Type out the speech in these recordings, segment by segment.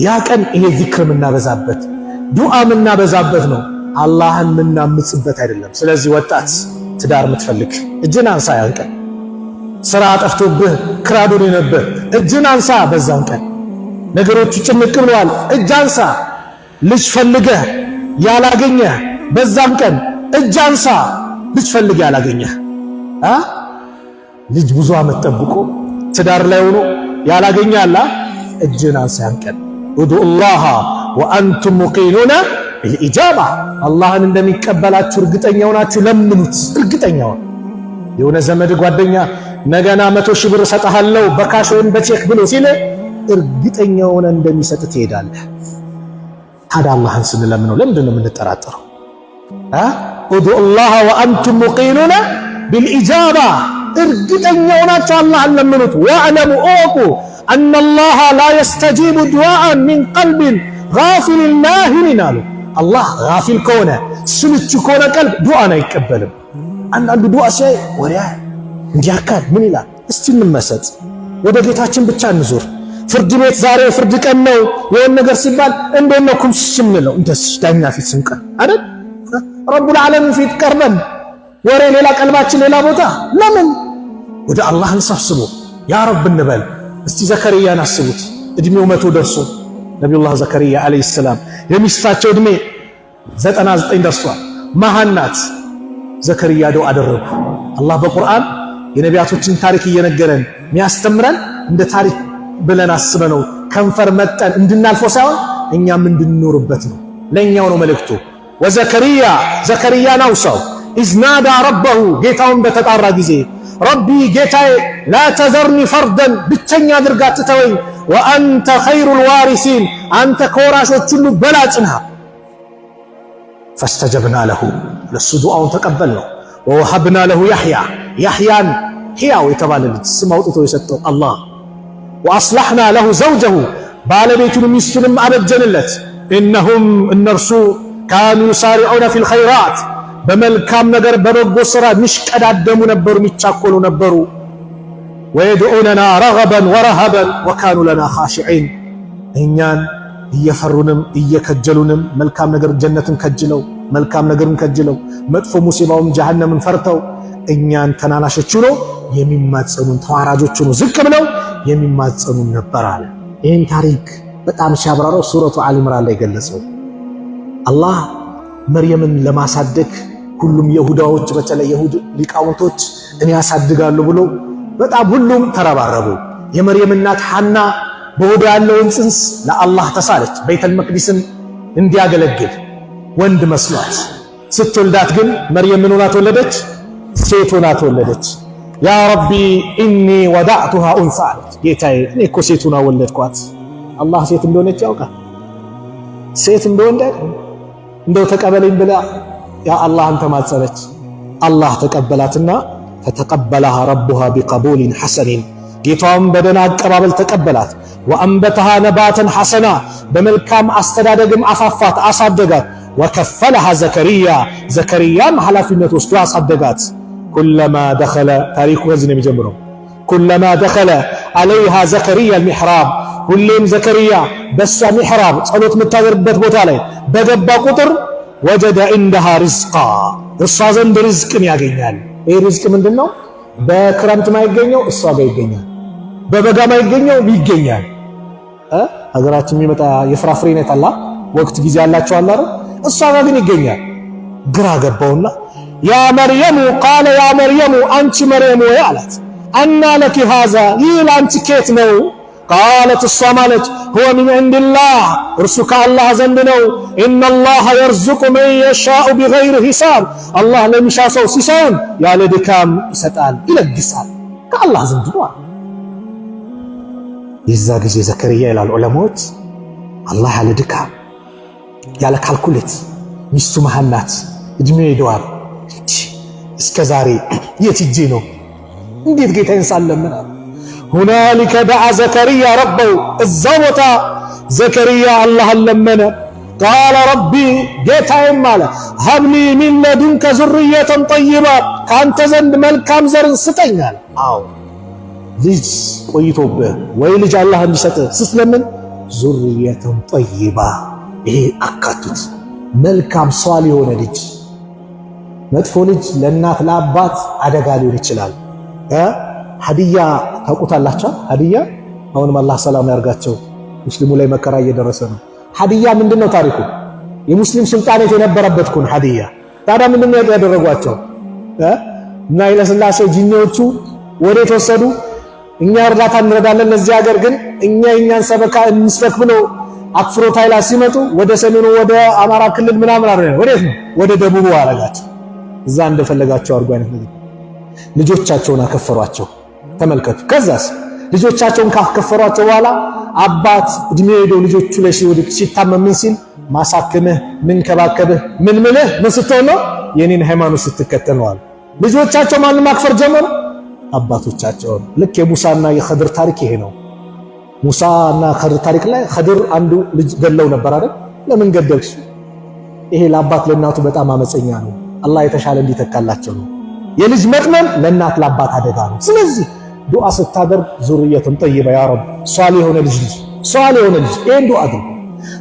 ያ ቀን ይሄ ዚክር የምናበዛበት ዱዓ የምናበዛበት ነው። አላህን የምናምጽበት አይደለም። ስለዚህ ወጣት ትዳር የምትፈልግ እጅን አንሳ። ያን ቀን ስራ ጠፍቶብህ ክራዶን የነበር እጅን አንሳ። በዛን ቀን ነገሮቹ ጭንቅ ብለዋል፣ እጅ አንሳ። ልጅ ፈልገህ ያላገኘህ በዛን ቀን እጅ አንሳ። ልጅ ፈልገህ ያላገኘህ ልጅ ብዙ ዓመት ጠብቆ ትዳር ላይ ሆኖ ያላገኛላ እጅን አንሳ። ያን ቀን ኡዱላህ ወአንቱም ሙቂኑና ቢልኢጃባ አላህን እንደሚቀበላችሁ እርግጠኛ ሆናችሁ ለምኑት። እርግጠኛው የሆነ ዘመድ ጓደኛ ነገና 100 ሺህ ብር እሰጥሃለሁ በካሽ ወይም በቼክ ብሎ ሲል እርግጠኛ ሆነ እንደሚሰጥ ትሄዳለህ። ታዲያ አላህን ስንለምነው ለምንድን ነው የምንጠራጠረው? ኡዱላህ ወአንቱም ሙቂኑና ቢልኢጃባ እርግጠኛ ሆናችሁ አላህን ለምኑት። ወዕለሙ እወቁ አነላህ ላ የስተጂቡ ዱዓአን ሚን ቀልቢን ጋፊልን ላሂን አሉ። አላህ ጋፊል ከሆነ ስልቹ ከሆነ ቀልብ ዱዓን አይቀበልም። አንዳንዱ ዱዓ ሲያይ ወዲያ እንዲያካል ምን ይላል? እስቲ እንመሰጥ፣ ወደ ጌታችን ብቻ እንዙር። ፍርድ ቤት ዛሬ ፍርድ ቀን ነው የሆነ ነገር ሲባል እንዴት ነው ኩምስስ የምንለው? እንደዚህ ዳኛ ፊት ስንቀር አይደል? ረቡል ዓለሚን ፊት ቀርበን ወሬ ሌላ፣ ቀልባችን ሌላ ቦታ። ለምን ወደ አላህን ሰብስቦ ያ ረብ እንበል። እስቲ ዘከርያን አስቡት፣ እድሜው 100 ደርሶ ነቢዩላህ ዘከርያ አለይሂ ሰላም የሚስታቸው እድሜ 99 ደርሷል። መሃናት ዘከርያ ዱዓ አደረጉ። አላህ በቁርአን የነቢያቶችን ታሪክ እየነገረን የሚያስተምረን እንደ ታሪክ ብለን አስበነው ከንፈር መጠን እንድናልፈው ሳይሆን እኛም እንድንኖርበት ነው። ለኛው ነው መልእክቱ። ወዘከርያ ዘከርያን አውሳው ኢዝናዳ ረበሁ ጌታውን በተጣራ ጊዜ ረቢ ጌታዬ ላ ተዘርኒ ፈርደን ብቸኛ አድርጋ አትተወኝ፣ ወአንተ ኸይሩል ዋሪሲን አንተ ከወራሾች ሁሉ በላጭ ነህ። ፈስተጀብና ለሁ ለሱ ዱዓውን ተቀበል ነው። ወወሀብና ለሁ ያሕያ ያሕያን ሕያው የተባለ ልጅ ስም አውጥቶ የሰጠው አላህ። ወአስላሕና ለሁ ዘውጀሁ ባለቤቱን ሚስቱንም አበጀንለት። እነሁም እነርሱ ካኑ ዩሳሪዑነ ፊል ኸይራት በመልካም ነገር በበጎ ሥራ ሚሽቀዳደሙ ነበሩ፣ ሚቻኮሉ ነበሩ። ወየድዑነና ረገበን ወረሀበን ወካኑ ለና ኻሺዒን እኛን እየፈሩንም እየከጀሉንም መልካም ነገር ጀነትን ከጅለው መልካም ነገርን ከጅለው መጥፎ ሙሲባውም ጀሃነምን ፈርተው እኛን ተናናሾች ሆነው የሚማጸኑን ተዋራጆች ሆነው ዝቅ ብለው የሚማጸኑን ነበር አለ። ይህን ታሪክ በጣም ሲያብራራው ሱረቱ አሊ ኢምራን ላይ ገለጸው። አላህ መርየምን ለማሳደግ ሁሉም የሁዳዎች በተለይ የሁድ ሊቃውንቶች እኔ ያሳድጋለሁ ብሎ በጣም ሁሉም ተረባረቡ። የመርየም እናት ሐና በሆዷ ያለውን ጽንስ ለአላህ ተሳለች፣ ቤተል መቅዲስን እንዲያገለግል ወንድ መስሏት። ስትወልዳት ግን መርየም ምን ሆና ተወለደች? ሴት ሆና ተወለደች። ያ ረቢ ኢኒ ወዳዕቱሃ ኡንሳ አለች። ጌታዬ እኔ እኮ ሴት ሆና ወለድኳት። አላህ ሴት እንደሆነች ያውቃል። ሴት እንደወንድ እንደው ተቀበለኝ ብላ ያ አላህን ተማጸነች። አላህ ተቀበላትና ፈተቀበለሃ ረቡሃ ቢቀቡልን ሐሰኒን ጌታዋም በደና አቀባበል ተቀበላት። ወአንበተሃ ነባተን ሐሰና በመልካም አስተዳደግም አፋፋት አሳደጋት። ወከፈለሃ ዘከርያ ዘከርያም ኃላፊነት ወስዶ አሳደጋት። ኩለማ ደኸለ ታሪኩ ከዚህ ነው የሚጀምረው። ኩለማ ደኸለ አለይሃ ዘከርያ አልሚሕራብ ሁሌም ዘከርያ በሷ ሚሕራብ ጸሎት የምታደርግበት ቦታ ላይ በገባ ቁጥር ወጀደ ኢንደሃ ሪዝቃ እሷ ዘንድ ሪዝቅን ያገኛል። ይህ ሪዝቅ ምንድን ነው? በክረምት ማይገኘው እሷ ጋር ይገኛል፣ በበጋ ማይገኘው ይገኛል። ሀገራችን የሚመጣ የፍራፍሬ አይነት አላ ወቅት ጊዜ ያላቸው አላ እሷ ጋር ግን ይገኛል። ግራ ገባውና ያ መርየሙ ቃለ ያ መርየሙ አንቺ መርየም ወይ አላት። አና ለኪ ሃዛ ይህ ለአንቺ ኬት ነው? ቃለት እሷ ማለች ሁወ ሚን ዒንዲላህ እርሱ ከአላህ ዘንድ ነው። ኢነላህ የርዙቁ መን የሻኡ ቢገይሪ ሂሳብ አላህ ለሚሻ ሰው ሲሳውን ያለ ድካም ይሰጣል፣ ይለግሳል። ከአላህ ዘንድ ነው። የዛ ጊዜ ዘከርያ ይላል ዑለማዎች አላህ ያለ ድካም ያለ ካልኩሌት ሚስቱ መሃል ናት፣ እድሜው ሄደዋል። እስከ ዛሬ የት ሂጄ ነው እንዴት ጌታዬን ሳለምን? ሁናሊከ ደዓ ዘከርያ ረበው እዛ ቦታ ዘከርያ አላህን ለመነ። ቃለ ረቢ ጌታዬም አለ ሀብሊ ሚን ለዱንከ ዙርየተን ጠይባ ከአንተ ዘንድ መልካም ዘርን ስጠኝ አለ። አዎ ልጅ ቆይቶብህ ወይ ልጅ አላህ እንዲሰጥ ስትለምን ዙርየተን ጠይባ ይሄ አካቱት መልካም ሷል የሆነ ልጅ። መጥፎ ልጅ ለእናት ለአባት አደጋ ሊሆን ይችላል። ሀዲያ ታውቁታላችሁ? ሀዲያ አሁንም አላህ ሰላም ያርጋቸው። ሙስሊሙ ላይ መከራ እየደረሰ ነው። ሀዲያ ምንድነው ታሪኩ? የሙስሊም ሱልጣኔት የነበረበት ኩን ሀዲያ። ታዲያ ምንድነው ያደረጓቸው? እና ኃይለ ሥላሴ ጂኒዎቹ ወዴት ወሰዱ? እኛ እርዳታ እንረዳለን ለዚህ ሀገር ግን እኛን ሰበካ እንስበክ ብለው አክፍሮት ኃይላ ሲመጡ ወደ ሰሜኑ ወደ አማራ ክልል ምናምን አረጋቸው። ወዴት ነው? ወደ ደቡቡ አረጋቸው። እዛ እንደፈለጋቸው አርጎ አይነት ልጆቻቸውን አከፈሯቸው። ተመልከቱ። ከዛስ ልጆቻቸውን ካከፈሯቸው በኋላ አባት እድሜ ሄዶ ልጆቹ ላይ ሲወድቅ ሲታመም ምን ሲል ማሳከምህ ምን ከባከብህ ምን ምልህ ምን ስትሆን ነው? የኔን ሃይማኖት ስትከተል ነው አሉ። ልጆቻቸው ማንን ማክፈር ጀመሩ? አባቶቻቸውን። ልክ የሙሳና የኸድር ታሪክ ይሄ ነው። ሙሳና ኸድር ታሪክ ላይ ኸድር አንዱ ልጅ ገለው ነበር አይደል? ለምን ገደልሽ? ይሄ ለአባት ለእናቱ በጣም አመፀኛ ነው። አላህ የተሻለ እንዲተካላቸው ነው። የልጅ መጥመም ለእናት ለአባት አደጋ ነው። ስለዚህ ዱዓ ስታደርግ ዙርየተን ጠይባ ያ ረብ ሷል የሆነ ልጅ ይሄን ዱዓ አድርጉ።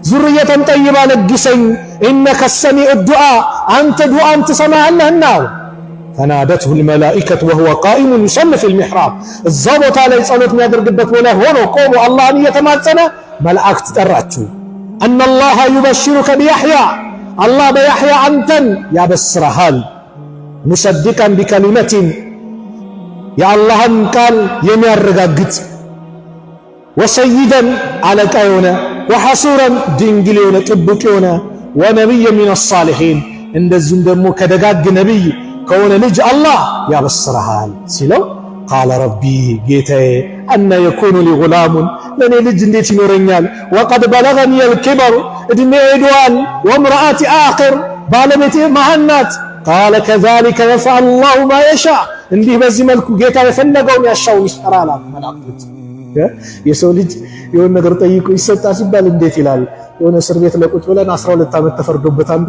ዙርየተን ጠይባ ለግሰኝ ኢነከ ሰሚዑ ዱዓ አንተ ዱዓን ትሰማለህና ፈናደትሁ ልመላኢከቱ ወሁወ ቃኢሙን ዩሰሊ ፊል ሚሕራብ እዛ ቦታ ላይ ጸሎት የሚያደርግበት ቦታ ሆኖ ቆሞ አላህን እየተማጸነ መላእክት ጠራችሁ። አነላሃ ዩበሽሩከ ቢያሕያ አላህ በያሕያ አንተን ያበስረሃል። ሙሰዲቀን ቢከሊመቲን የአላህን ቃል የሚያረጋግጥ ወሰይደን አለቃ የሆነ ወሐሱረን ድንግል የሆነ ጥቡቅ የሆነ ወነቢይ ሚነ ሳሊሒን እንደዚሁም ደግሞ ከደጋግ ነቢይ ከሆነ ልጅ አላህ ያበስረሃል ሲለው ቃለ ረቢ ጌታዬ አነ የኩኑ ሊ ጉላሙን ለእኔ ልጅ እንዴት ይኖረኛል? ወቀድ በለገኒ አልኪበር እድሜ ሄዷል። ወምርአቲ አኺር ባለቤቴ መሃን ናት። ቃለ ከዛሊከ የፍዐሉ ላሁ ማ የሻእ እንዲህ በዚህ መልኩ ጌታ የፈለገውን ያሻውን ይሰራል። መላእክቶች የሰው ልጅ የሆነ ነገር ጠይቆ ይሰጣል ሲባል እንዴት ይላል? የሆነ እስር ቤት ለቁጭ ብለን 12 ዓመት ተፈርዶበት አንዱ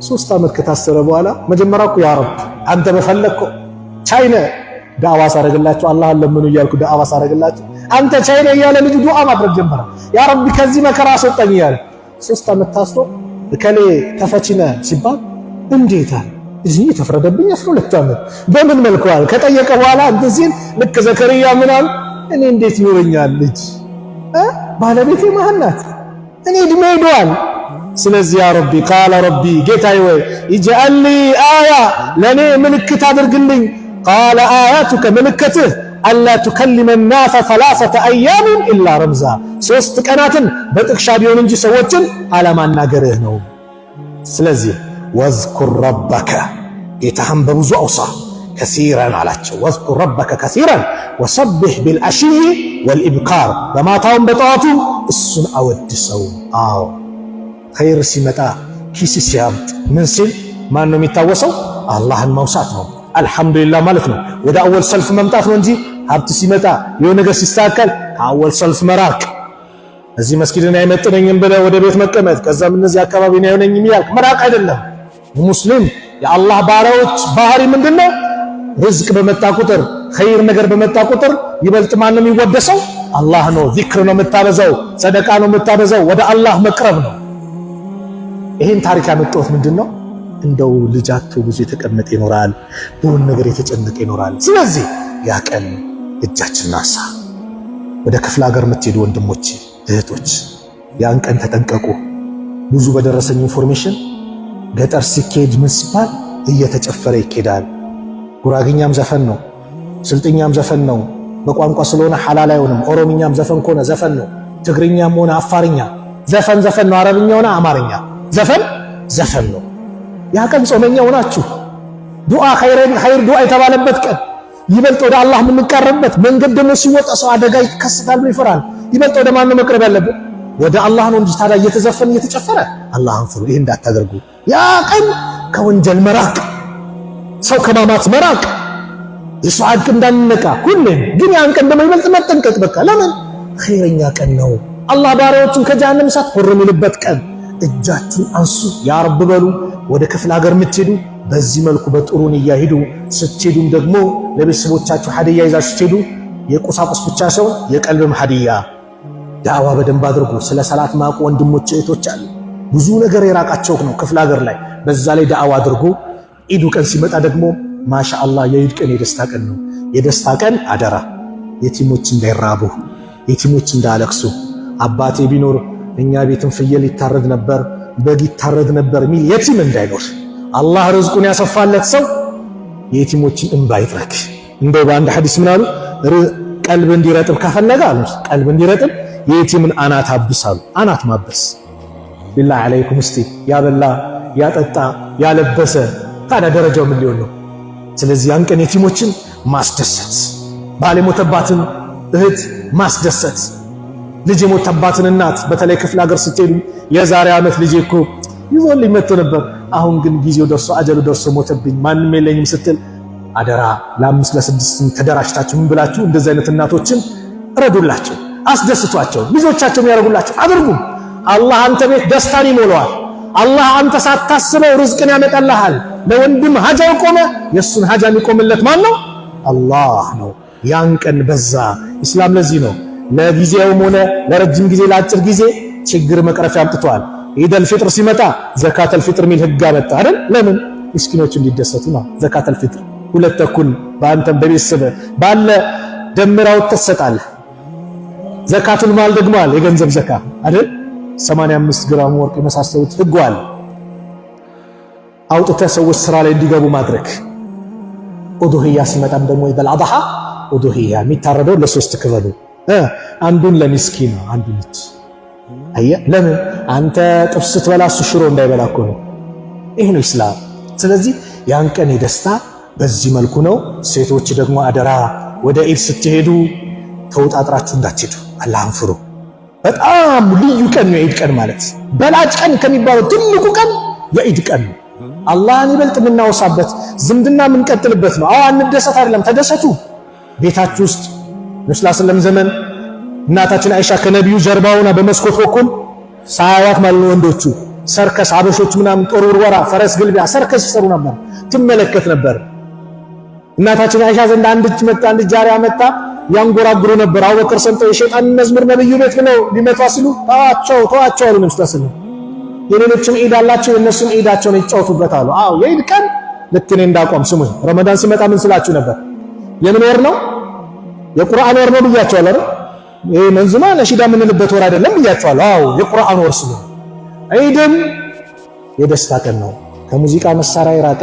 3 ዓመት ከታሰረ በኋላ መጀመሪያ እኮ ያ ረብ አንተ በፈለግከው ቻይነ ዳዕዋ ሳረግላችሁ አላህን ለምኑ እያልኩ ዳዕዋ ሳረግላችሁ አንተ ቻይነ እያለ ልጁ ዱዓ ማድረግ ጀመረ። ያ ረቢ ከዚህ መከራ አስወጣኝ እያለ 3 ዓመት ታስሮ እከሌ ተፈቺነ ሲባል እንዴት አለ እዚህ ተፈረደብኝ 12 ዓመት በምን መልኩ አለ ከጠየቀ በኋላ እንደዚህ ልክ ዘከርያ ምናል እኔ እንዴት ይኖረኛል ልጅ ባለቤቴ መሃን ናት እኔ እድሜ ሄዷል። ስለዚህ ያ ረቢ ቃለ ረቢ ጌታዬ ወይ ኢጅዐል ሊ አያ ለኔ ምልክት አድርግልኝ። ቃለ አያቱከ ምልክትህ አላ ቱከሊመ ናሰ 3 አያምን ኢላ ረምዛ 3 ቀናትን በጥቅሻ ቢሆን እንጂ ሰዎችን አለማናገርህ ነው። ስለዚህ ወዝኩር ረበከ ጌታህን በብዙ አውሳ ከሲረን አላቸው። ወዝኩር ረበከ ከሲረን ወሰብሕ ቢልዐሽይ ወልኢብካር በማታውም በጠዋቱም እሱን አወድሰው። አዎ ኸይር ሲመጣ ኪስ ሲያብጥ ምን ሲል ማን ነው የሚታወሰው? አላህን ማውሳት ነው። አልሐምዱሊላህ ማለት ነው። ወደ አወል ሰልፍ መምጣት ነው እንጂ ሀብት ሲመጣ የሆነ ነገር ሲስተካከል ከአወል ሰልፍ መራቅ፣ እዚህ መስጊድን አይመጥነኝም ብለህ ወደ ቤት መቀመጥ፣ ከዛም እነዚህ አካባቢ ነው አይሆነኝም ያልክ መራቅ አይደለም። ሙስሊም የአላህ ባሪያዎች ባህሪ ምንድነው? ርዝቅ በመጣ ቁጥር ኸይር ነገር በመጣ ቁጥር ይበልጥ ማን ነው የሚወደሰው? አላህ ነው። ዚክር ነው የምታበዛው፣ ሰደቃ ነው የምታበዛው፣ ወደ አላህ መቅረብ ነው። ይሄን ታሪክ ያመጣሁት ምንድነው? እንደው ልጃቱ ብዙ የተቀመጠ ይኖራል፣ በሆነ ነገር የተጨነቀ ይኖራል። ስለዚህ ያ ቀን እጃችንን አንሳ። ወደ ክፍለ ሀገር የምትሄዱ ወንድሞች እህቶች፣ ያን ቀን ተጠንቀቁ። ብዙ በደረሰኝ ኢንፎርሜሽን ገጠር ሲኬድ ምን ሲባል እየተጨፈረ ይኬዳል። ጉራግኛም ዘፈን ነው፣ ስልጥኛም ዘፈን ነው። በቋንቋ ስለሆነ ሐላል አይሆንም። ኦሮምኛም ዘፈን ከሆነ ዘፈን ነው። ትግርኛም ሆነ አፋርኛ ዘፈን ነው። አረብኛ ሆነ አማርኛ ዘፈን ነው። ያ ቀን ጾመኛ ሆናችሁ ዱዓ ኸይር ዱዓ የተባለበት ቀን ይበልጥ ወደ አላህ የምንቀርብበት መንገድ ደግሞ ሲወጣ ሰው አደጋ ይከሰታል ብሎ ይፈራል። ይበልጥ ወደ ማን ነው መቅረብ ያለብን? ወደ አላህ ነው እንጂ ታዲያ እየተዘፈን እየተጨፈረ አላህን ፍሩ። ይሄ እንዳታደርጉ። ያ ቀን ከወንጀል መራቅ፣ ሰው ከማማት መራቅ፣ የሰው ሐቅ እንዳንነካ ሁሌም። ግን ያን ቀን ደግሞ ይበልጥ መጠንቀቅ። በቃ ለምን ኸይረኛ ቀን ነው። አላህ ባሪያዎቹን ከጀሃነም እሳት ሁር የሚልበት ቀን። እጃችሁን አንሱ ያ ረብ በሉ። ወደ ክፍለ ሀገር የምትሄዱ በዚህ መልኩ በጥሩን እያሄዱ ስትሄዱም ደግሞ ለቤተሰቦቻችሁ ሀዲያ ይዛችሁ ስትሄዱ የቁሳቁስ ብቻ ሳይሆን የቀልብም ሀዲያ ዳዋ በደንብ አድርጎ ስለ ሰላት ማቁ ወንድሞች እህቶች አሉ። ብዙ ነገር የራቃቸው ነው ክፍለ ሀገር ላይ። በዛ ላይ ዳዋ አድርጎ ኢዱ ቀን ሲመጣ ደግሞ ማሻአላህ የኢድ ቀን የደስታ ቀን ነው። የደስታ ቀን አደራ የቲሞች እንዳይራቡ፣ የቲሞች እንዳለቅሱ። አባቴ ቢኖር እኛ ቤትም ፍየል ይታረድ ነበር፣ በግ ይታረድ ነበር የሚል የቲም እንዳይኖር አላህ ርዝቁን ያሰፋለት ሰው የቲሞችን እንባ ይጥረግ። እንደው በአንድ ሐዲስ ምን አሉ? ቀልብ እንዲረጥብ ከፈለገ አሉ ቀልብ እንዲረጥብ የቲምን አናት አብሳሉ። አናት ማበስ ቢላሂ አለይኩም እስቲ ያበላ ያጠጣ ያለበሰ ታዲያ ደረጃው ምን ሊሆን ነው? ስለዚህ ያን ቀን የቲሞችን ማስደሰት፣ ባል የሞተባትን እህት ማስደሰት፣ ልጅ የሞተባትን እናት በተለይ ክፍለ ሀገር ስትሄዱ የዛሬ ዓመት ልጄ እኮ ይዞልኝ መጥቶ ነበር፣ አሁን ግን ጊዜው ደርሶ አጀሉ ደርሶ ሞተብኝ፣ ማንም የለኝም ስትል አደራ ለ5 ለ6 ተደራጅታችሁ ምን ብላችሁ እንደዚህ አይነት እናቶችን ረዱላቸው፣ አስደስቷቸው፣ ልጆቻቸው ያደርጉላቸው አድርጉ። አላህ አንተ ቤት ደስታን ይሞላዋል። አላህ አንተ ሳታስበው ርዝቅን ያመጣልሃል። ለወንድም ሀጃው ቆመ፣ የሱን ሀጃ የሚቆምለት ማን ነው? አላህ ነው። ያን ቀን በዛ ኢስላም ለዚህ ነው ለጊዜውም ሆነ ለረጅም ጊዜ ለአጭር ጊዜ ችግር መቅረፊያ አምጥቷል። ኢደል ፊጥር ሲመጣ ዘካተል ፊጥር ሚል ህግ አመጣ አይደል? ለምን? ምስኪኖች እንዲደሰቱ ነው። ዘካተል ፊጥር 2 ተኩል በአንተም በቤተሰብ ባለ ደምራው ተሰጣለህ። ዘካቱል ማል ደግሞ አለ የገንዘብ ዘካ አይደል? 85 ግራም ወርቅ የመሳሰሉት ህግ አለ። አውጥተህ ሰዎች ስራ ላይ እንዲገቡ ማድረግ። ኡዱህያ ሲመጣም ደግሞ ኢደል አድሃ ኡዱህያ የሚታረደው ለ3 ክፈሉ። አንዱን ለሚስኪን ነው፣ አንዱን ልጅ አየህ። ለምን? አንተ ጥብስ ስትበላ እሱ ሽሮ እንዳይበላ እኮ ነው። ይህ ነው ኢስላም። ስለዚህ ያን ቀን የደስታ በዚህ መልኩ ነው። ሴቶች ደግሞ አደራ ወደ ኢድ ስትሄዱ ተውጣጥራችሁ እንዳትሄዱ፣ አላህን ፍሩ። በጣም ልዩ ቀን ነው የኢድ ቀን ማለት። በላጭ ቀን ከሚባለው ትልቁ ቀን የኢድ ቀን ነው። አላህን ይበልጥ የምናወሳበት፣ ዝምድና የምንቀጥልበት ነው። አዎ አንደሰት አይደለም፣ ተደሰቱ። ቤታችሁ ውስጥ ነብዩ ዘመን እናታችን አይሻ ከነቢዩ ጀርባውና በመስኮት በኩል ሳያዋት ማለት ነው ወንዶቹ ሰርከስ አበሾች ምናምን ጦር ውርወራ፣ ፈረስ ግልቢያ፣ ሰርከስ ይሰሩ ነበር፣ ትመለከት ነበር። እናታችን አይሻ ዘንድ አንድ ጃሪያ መጣ፣ ያንጎራጉሩ ነበር። አቡበክር ሰምተው የሸይጣን መዝሙር ነብዩ ቤት ብለው ሊመቷ ሲሉ ተዋቸው አሉ ነብዩ ሰለላሁ ዐለይሂ ወሰለም። የሌሎችም ኢድ አላቸው፣ የነሱም ኢዳቸውን ይጫወቱበት አሉ። አዎ የኢድ ቀን ልክ እኔ እንዳቋም ስሙኝ። ረመዳን ሲመጣ ምን ስላችሁ ነበር? የምን ወር ነው? የቁርአን ወር ነው ብያቸዋለሁ አይደል? ይሄ መንዙማ ነሺዳ የምንልበት ወር አይደለም ብያቸዋለሁ። አዎ የቁርአን ወር ስለሆነ ኢድም የደስታ ቀን ነው። ከሙዚቃ መሳሪያ የራቀ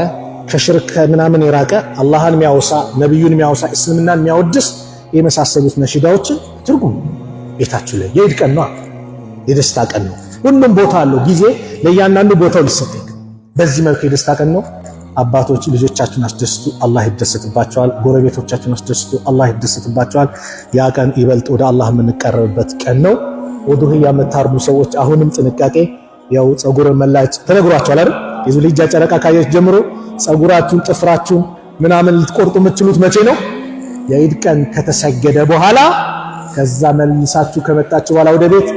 ከሽርክ ምናምን የራቀ አላህን የሚያወሳ ነብዩን የሚያወሳ እስልምናን የሚያወድስ የመሳሰሉት ነሺዳዎችን ትርጉም ቤታችሁ ላይ የኢድ ቀን ነው፣ የደስታ ቀን ነው። ሁሉም ቦታ አለው ጊዜ፣ ለእያንዳንዱ ቦታው ሊሰጥ። በዚህ መልኩ የደስታ ቀን ነው። አባቶች ልጆቻችሁን አስደስቱ፣ አላህ ይደሰትባቸዋል። ጎረቤቶቻችሁን አስደስቱ፣ አላህ ይደሰትባቸዋል። ያ ቀን ይበልጥ ወደ አላህ የምንቀርብበት ቀን ነው። ኡዱህያ የምታርዱ ሰዎች አሁንም ጥንቃቄ። ያው ጸጉርን መላጭ ተነግሯቸዋል አይደል? የዙልሂጃ ጨረቃ ካየች ጀምሮ ጸጉራችሁን ጥፍራችሁን ምናምን ልትቆርጡ የምትችሉት መቼ ነው? የኢድ ቀን ከተሰገደ በኋላ። ከዛ መልሳችሁ ከመጣችሁ በኋላ ወደ ቤት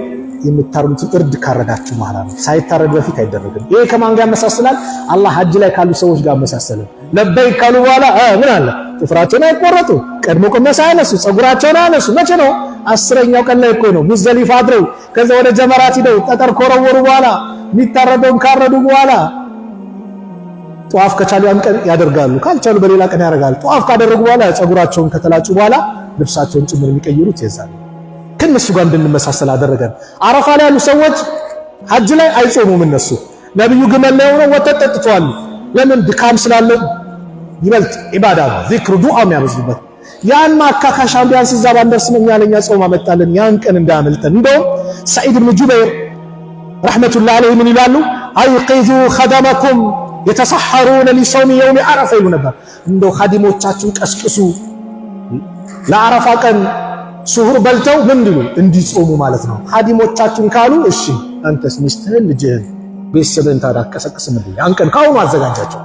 የምታርዱትን እርድ ካረዳችሁ በኋላ ነው። ሳይታረድ በፊት አይደረግም። ይሄ ከማን ጋር ያመሳስላል? አላህ ሐጅ ላይ ካሉ ሰዎች ጋር ያመሳሰላል። ለበይክ ካሉ በኋላ ምን አለ? ጥፍራቸውን አይቆረጡ፣ ቀድሞ ቅመሳ አያነሱ፣ ጸጉራቸውን አያነሱ። መቼ ነው? 10ኛው ቀን ላይ እኮ ነው። ሙዝደሊፋ አድረው ከዛ ወደ ጀመራት ሂደው ጠጠር ከወረወሩ በኋላ የሚታረደውን ካረዱ በኋላ ጧፍ ከቻሉ ያን ቀን ያደርጋሉ፣ ካልቻሉ በሌላ ቀን ያደርጋሉ። ጧፍ ካደረጉ በኋላ ጸጉራቸውን ከተላጩ በኋላ ልብሳቸውን ጭምር የሚቀይሩት የዛን ከነሱ ጋር እንድንመሳሰል አደረገን። አረፋ ላይ ያሉ ሰዎች ሐጅ ላይ አይጾሙም። እነሱ ነብዩ ግመል ላይ ሆነው ወተት ጠጥተዋል። ለምን? ድካም ስላለ ይበልጥ ኢባዳ ነው፣ ዚክር ዱዓ የሚያበዙበት። ያን ማካካሻ ቢያንስ እዛ ባንደርስ እኛ ለኛ ጾም አመጣልን፣ ያን ቀን እንዳያመልጠን። እንደውም ሰዒድ ብን ጁበይር ረሕመቱላሂ ዐለይሂ ምን ይላሉ? አይቂዙ ኸደመኩም የተሰሐሩነ ሊሰውሚ የውሚ ዓረፋ ይሉ ነበር። እንደው ኻዲሞቻችሁን ቀስቅሱ ለዓረፋ ቀን ሱሁር በልተው ምን እንዲሉ እንዲጾሙ ማለት ነው። ኻዲሞቻችሁን ካሉ እሺ፣ አንተስ ሚስትህን፣ ልጅህን፣ ቤተሰብህን ታዲያ ቀሰቅስም እንዴ? ያን ቀን ካሁኑ አዘጋጃቸው።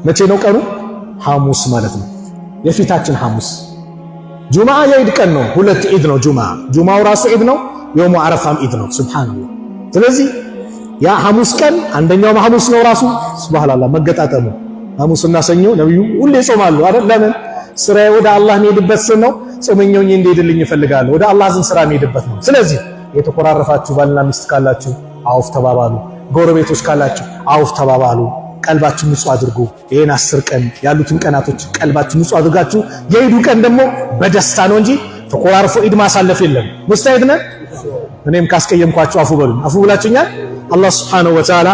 መቼ ነው ቀኑ? ሐሙስ ማለት ነው፣ የፊታችን ሐሙስ። ጁምዓ የኢድ ቀን ነው። 2 ኢድ ነው ጁምዓ። ጁምዓው ራሱ ኢድ ነው፣ የውሙ ዓረፋም ኢድ ነው። ሱብሃንአላህ። ስለዚህ ያ ሐሙስ ቀን አንደኛው ሐሙስ ነው ራሱ። ሱብሃንአላህ መገጣጠሙ። ሐሙስና ሰኞ ነብዩ ሁሌ ይጾማሉ አይደል? ለምን? ስራዬ ወደ አላህ የሚሄድበት ነው። ጾመኛው እንደሄድልኝ ይፈልጋሉ። ወደ አላህ ስራ የሚሄድበት ነው። ስለዚህ የተቆራረፋችሁ ባልና ሚስት ካላችሁ አውፍ ተባባሉ። ጎረቤቶች ካላችሁ አውፍ ተባባሉ። ቀልባችሁ ንጹህ አድርጉ። ይሄን 10 ቀን ያሉትን ቀናቶች ቀልባችሁ ንጹህ አድርጋችሁ የኢዱ ቀን ደግሞ በደስታ ነው እንጂ ተቆራርፎ ኢድ ማሳለፍ የለም። ሙስተሂድ ነን። እኔም ካስቀየምኳችሁ አፉ በሉኝ። አፉ ብላችሁኛል። አላህ ሱብሓነሁ ወተዓላ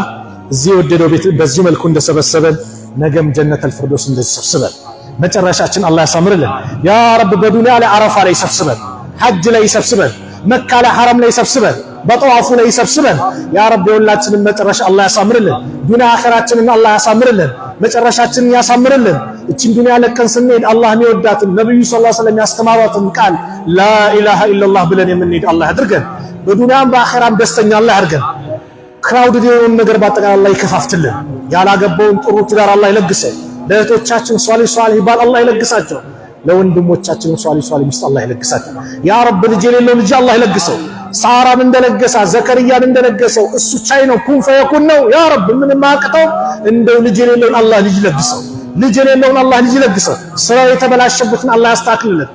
እዚህ ወደደው ቤት በዚህ መልኩ እንደሰበሰበን ነገም ጀነተል ፊርደውስ እንደሰበሰበን መጨረሻችን አላህ ያሳምርልን። ያ ረብ በዱንያ ላይ አረፋ ላይ ሰብስበን፣ ሐጅ ላይ ሰብስበን፣ መካ ላይ ሐረም ላይ ሰብስበን፣ በጠዋፉ ላይ ሰብስበን። ያ ረብ የሁላችንን መጨረሻ አላህ ያሳምርልን። ዱንያ አኺራችንን አላህ ያሳምርልን። መጨረሻችንን ያሳምርልን። እቺን ዱንያ ለቀን ስንሄድ አላህ የሚወዳትን ነብዩ ሰለላሁ ዐለይሂ ወሰለም ያስተማሩትን ቃል ላኢላሃ ኢለላህ ብለን የምንሄድ አላህ ያድርገን። በዱንያም በአኺራም ደስተኛ አላህ ያድርገን። ክራውድድ የሆነውን ነገር በአጠቃላይ አላህ ይከፋፍትልን። ያላገባውን ጥሩ ትዳር አላህ ይለግሰው። ለእህቶቻችን ሷሊህ ባል አላህ ይለግሳቸው። ለወንድሞቻችን ሷሊህ ሚስት አላህ ይለግሳቸው። ያ ረብ ልጅ የሌለው ልጅ አላህ ይለግሰው። ሳራን እንደለገሳ ዘከርያን እንደለገሰው እሱ ቻይ ነው፣ ኩን ፈየኩን ነው። ያ ረብ ምን ማቅተው እንደው ልጅ የሌለውን አላህ ልጅ ይለግሰው። ልጅ የሌለውን አላህ ልጅ ይለግሰው። ስራው የተበላሸበትን አላህ ያስተካክልልን።